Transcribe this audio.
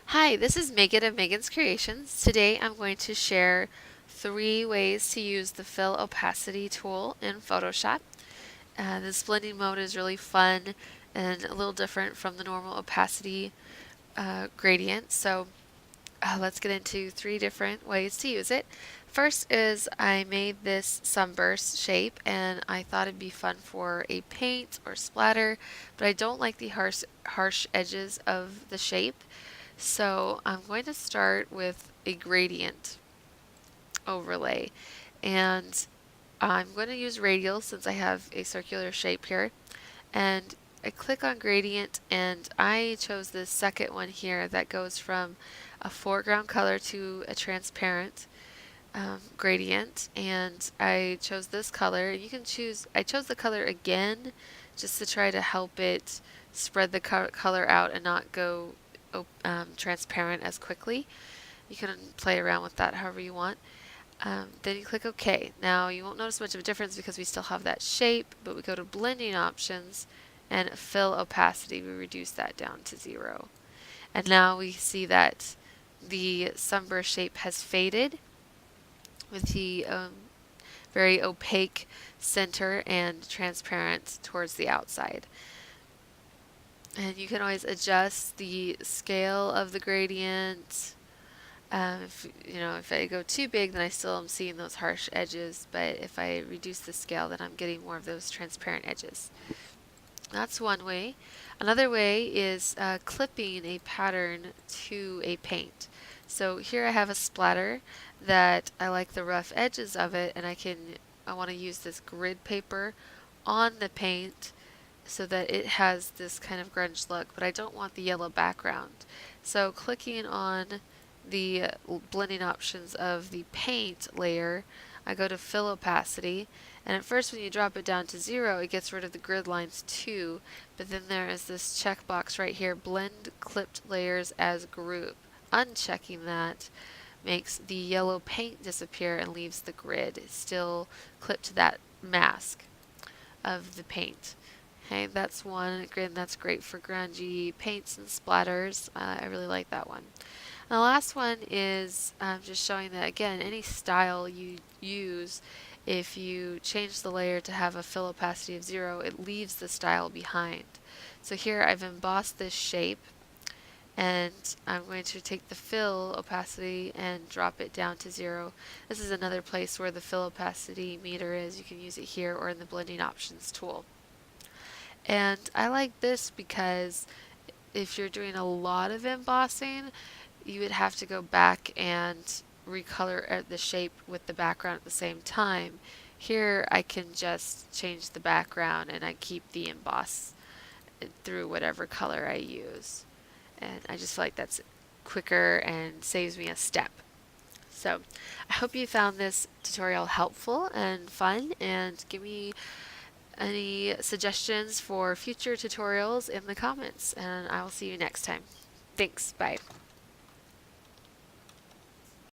Hi, this is Megan of Megan's Creations. Today I'm going to share 3 ways to use the Fill Opacity tool in Photoshop. This blending mode is really fun and a little different from the normal opacity gradient. So let's get into 3 different ways to use it. First is I made this sunburst shape and I thought it'd be fun for a paint or splatter, but I don't like the harsh edges of the shape. So I'm going to start with a gradient overlay, and I'm going to use radial since I have a circular shape here, and I click on gradient and I chose this second one here that goes from a foreground color to a transparent gradient, and I chose this color. You can choose, I chose the color again just to try to help it spread the color out and not go transparent as quickly. You can play around with that however you want. Then you click OK. Now you won't notice much of a difference because we still have that shape, but we go to blending options and fill opacity. We reduce that down to 0. And now we see that the sunburst shape has faded with the very opaque center and transparent towards the outside. And you can always adjust the scale of the gradient. If I go too big, then I still am seeing those harsh edges, but if I reduce the scale, then I'm getting more of those transparent edges. That's one way. Another way is clipping a pattern to a paint. So here I have a splatter that I like the rough edges of it, and I want to use this grid paper on the paint so that it has this kind of grunge look, but I don't want the yellow background. So clicking on the blending options of the paint layer, I go to fill opacity, and at first when you drop it down to 0, it gets rid of the grid lines too, but then there is this checkbox right here, blend clipped layers as group. Unchecking that makes the yellow paint disappear and leaves the grid still clipped to that mask of the paint. Okay, that's one grid that's great for grungy paints and splatters. I really like that one. And the last one is just showing that, again, any style you use, if you change the layer to have a fill opacity of 0, it leaves the style behind. So here I've embossed this shape, and I'm going to take the fill opacity and drop it down to 0. This is another place where the fill opacity meter is. You can use it here or in the blending options tool. And I like this because if you're doing a lot of embossing, you would have to go back and recolor the shape with the background at the same time. Here I can just change the background and I keep the emboss through whatever color I use. And I just feel like that's quicker and saves me a step. So I hope you found this tutorial helpful and fun, and give me any suggestions for future tutorials in the comments, and I will see you next time. Thanks, bye.